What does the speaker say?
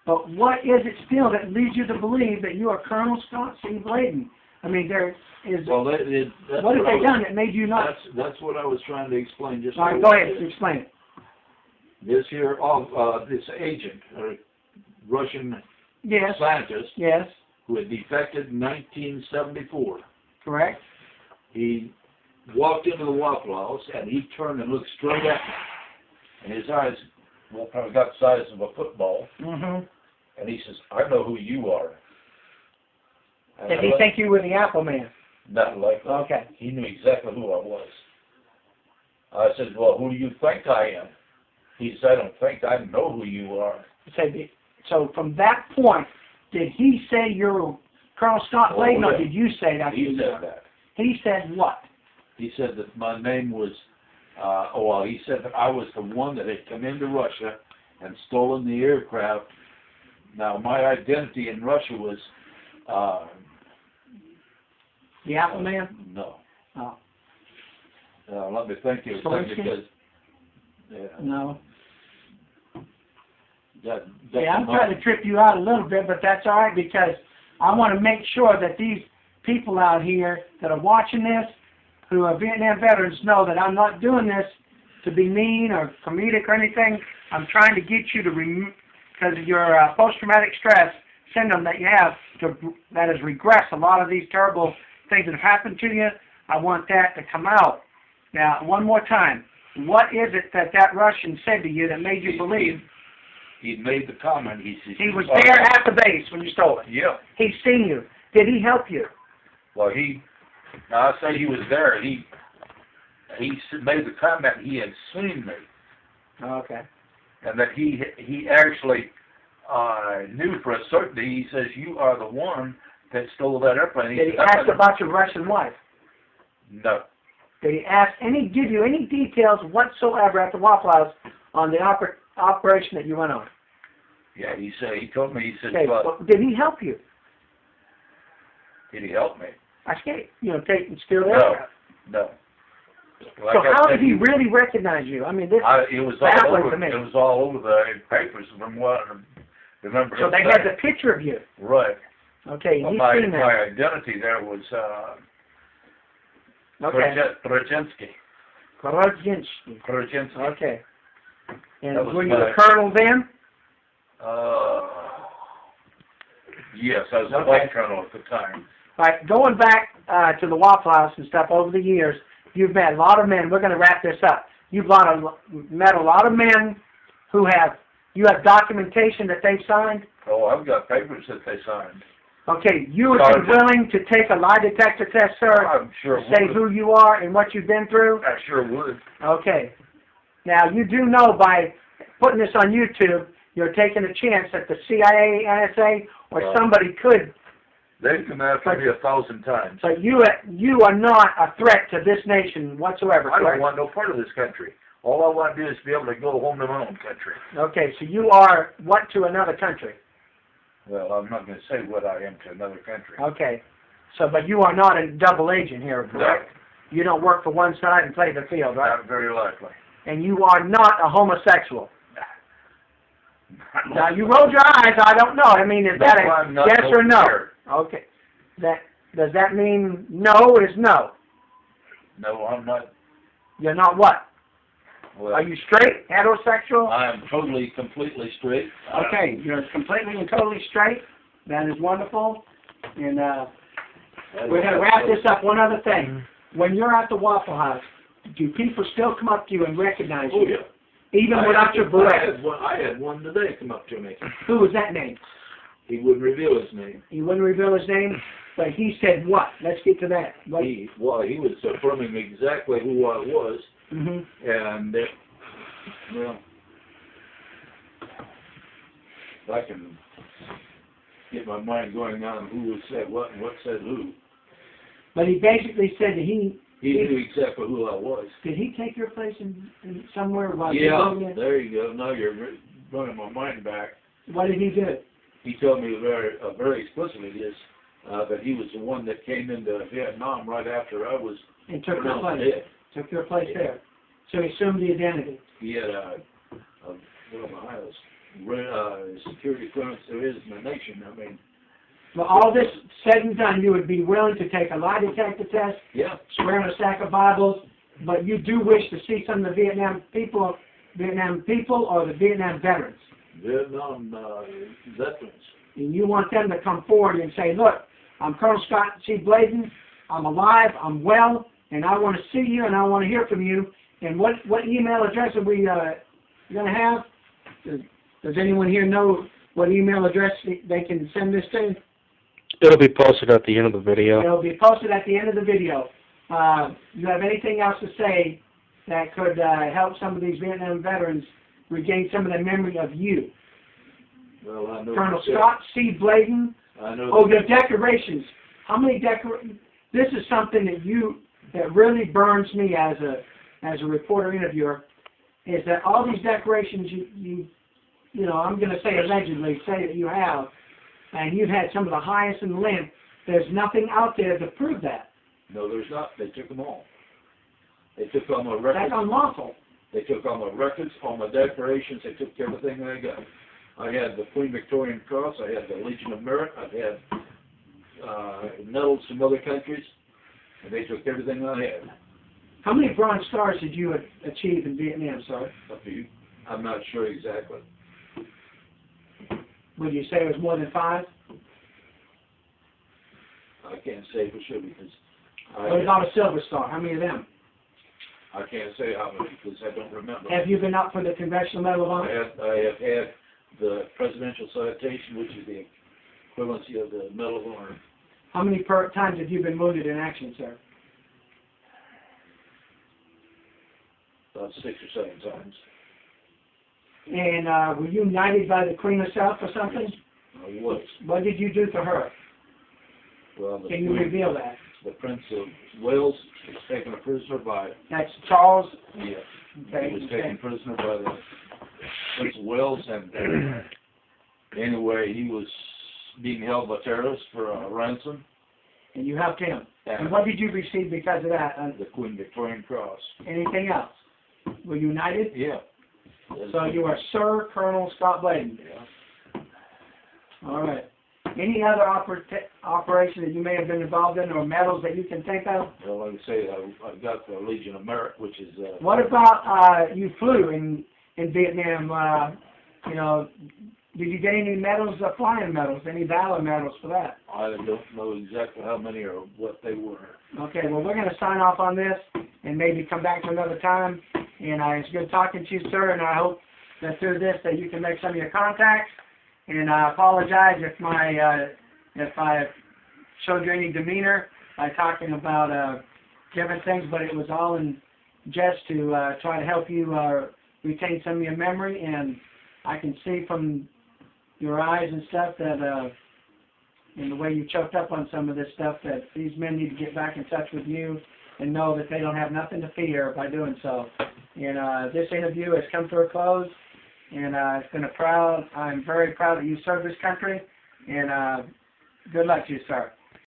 But what is it still that leads you to believe that you are Colonel Scott C. Bladen? I mean, there is. Well, that's what have they done that made you not? That's what I was trying to explain just. All right, go ahead, explain it. This here, this agent, Russian Yes. scientist, Yes. who had defected in 1974. Correct. He walked into the Waffle House and he turned and looked straight at me, and his eyes, well, probably got the size of a football. Mm-hmm. And he says, "I know who you are." And Did he think you were the Apple Man? Not likely. Okay. He knew exactly who I was. I said, "Well, who do you think I am?" He said, "I don't think I know who you are." So from that point, did he say you're Colonel Scott Bladen, or did you say that? He said that. He said what? He said that my name was, he said that I was the one that had come into Russia and stolen the aircraft. Now, my identity in Russia was, The Apple Man? no. Oh. Let me think here a second, because, No. that, I'm trying to trip you out a little bit, but that's all right, because I want to make sure that these people out here that are watching this, who are Vietnam veterans, know that I'm not doing this to be mean or comedic or anything. I'm trying to get you to because of your post-traumatic stress syndrome that you have, that has regressed a lot of these terrible things that have happened to you. I want that to come out. Now, one more time, what is it that Russian said to you that made you believe? He made the comment. He said, He was there at the base when you stole it. Yeah. He's seen you. Did he help you? Well, I say he was there. He made the comment he had seen me, Okay. and that he actually knew for a certainty. He says, "You are the one that stole that airplane." Did he ask about your Russian wife? No. Did he give you any details whatsoever at the Waffle House on the operation that you went on? Yeah, he told me, he said, Okay. "But Well, did he help you? did he help me?" I can't, take and steal there. No. So how did he really recognize you? I mean, this it was baffling all over. to me. It was all over the papers from what I remember. So they had the picture of you. Right. Okay, Well, he's my seen that. identity there was Okay. Krajinski. Krajinski. Okay. And That was were you a colonel then? Yes, I was a Okay. white colonel at the time. All right, going back to the Waffle House and stuff over the years, you've met a lot of men. We're going to wrap this up. You've met a lot of men who you have documentation that they've signed? Oh, I've got papers that they signed. Okay, you would be willing to take a lie detector test, sir? I'm sure say who you are and what you've been through? I sure would. Okay. Now, you do know by putting this on YouTube, you're taking a chance that the CIA, NSA, or somebody could. They've come after me 1,000 times. But you are not a threat to this nation whatsoever, I correct? don't want no part of this country. All I want to do is be able to go home to my own country. Okay, so you are what to another country? Well, I'm not going to say what I am to another country. Okay. So, but you are not a double agent here, correct? No. You don't work for one side and play the field, right? Not very likely. And you are not a homosexual. Now, you rolled your eyes. I don't know. I mean, is that a yes or no? Okay. Does that mean no is no? No, I'm not. You're not what? Well, are you straight, heterosexual? I am totally, completely straight. Okay, you're completely and totally straight. That is wonderful. And we're going to wrap this up. One other thing. When you're at the Waffle House, do people still come up to you and recognize you? Oh, yeah. Even without your beret? I had one today come up to me. Who was that name? He wouldn't reveal his name. He wouldn't reveal his name? But he said what? Let's get to that. What? He was affirming exactly who I was. Mm-hmm. And, well, I can get my mind going on who said what and what said who. But he basically said that he knew exactly who I was. Did he take your place in somewhere while you were doing it? There you go. Now you're running my mind back. What did he do? He told me very explicitly this, that he was the one that came into Vietnam right after I was and took your place. Dead. Took your place there. So he assumed the identity. He had one of my security clearance there is in the nation. I mean, Well, all this said and done, you would be willing to take a lie detector test, yeah, swear on a stack of Bibles, but you do wish to see some of the Vietnam people or the Vietnam veterans. Vietnam veterans. And you want them to come forward and say, look, I'm Colonel Scott C. Bladen, I'm alive, I'm well, and I want to see you and I want to hear from you. And what email address are we going to have? Does anyone here know what email address they can send this to? It'll be posted at the end of the video. It'll be posted at the end of the video. You have anything else to say that could help some of these Vietnam veterans regain some of their memory of you? Well, I know Colonel Scott C. Bladen. I know. Oh, the decorations. How many This is something that really burns me as a reporter interviewer, is that all these decorations you know, I'm going to say allegedly, say that you have, and you've had some of the highest in the land. There's nothing out there to prove that. No, there's not. They took them all. They took all my records. That's unlawful. They took all my records, all my decorations. They took everything I got. I had the Queen Victoria Cross. I had the Legion of Merit. I had medals from other countries, and they took everything I had. How many Bronze Stars did you achieve in Vietnam, sir? Up to you. I'm not sure exactly. Would you say it was more than 5? I can't say for sure because What about a Silver Star? How many of them? I can't say how many because I don't remember. Have you been up for the Congressional Medal of Honor? I have had the Presidential Citation, which is the equivalency of the Medal of Honor. How many times have you been wounded in action, sir? About 6 or 7 times. And were you knighted by the Queen herself or something? I was. What did you do for her? Well, the Can you Queen- reveal that? The Prince of Wales was taken a prisoner by, That's Charles. yeah, Okay. he was taken prisoner by the Prince of Wales, and anyway, he was being held by terrorists for a ransom. And you helped him. And And what did you receive because of that? the Queen Victoria Cross. Anything else? Were you knighted? Yeah. So you are Sir Colonel Scott Bladen. Yeah. All right. Any other operation that you may have been involved in or medals that you can think of? Well, like I say, I got the Legion of Merit, which is What about you flew in Vietnam? You know, did you get any medals, flying medals, any valor medals for that? I don't know exactly how many or what they were. Okay, well, we're going to sign off on this and maybe come back to another time. And it's good talking to you, sir, and I hope that through this that you can make some of your contacts. And I apologize if I showed you any demeanor by talking about different things, but it was all in jest to try to help you retain some of your memory. And I can see from your eyes and stuff that, and the way you choked up on some of this stuff, that these men need to get back in touch with you and know that they don't have nothing to fear by doing so. And this interview has come to a close. And it's been I'm very proud that you served this country, and good luck to you, sir.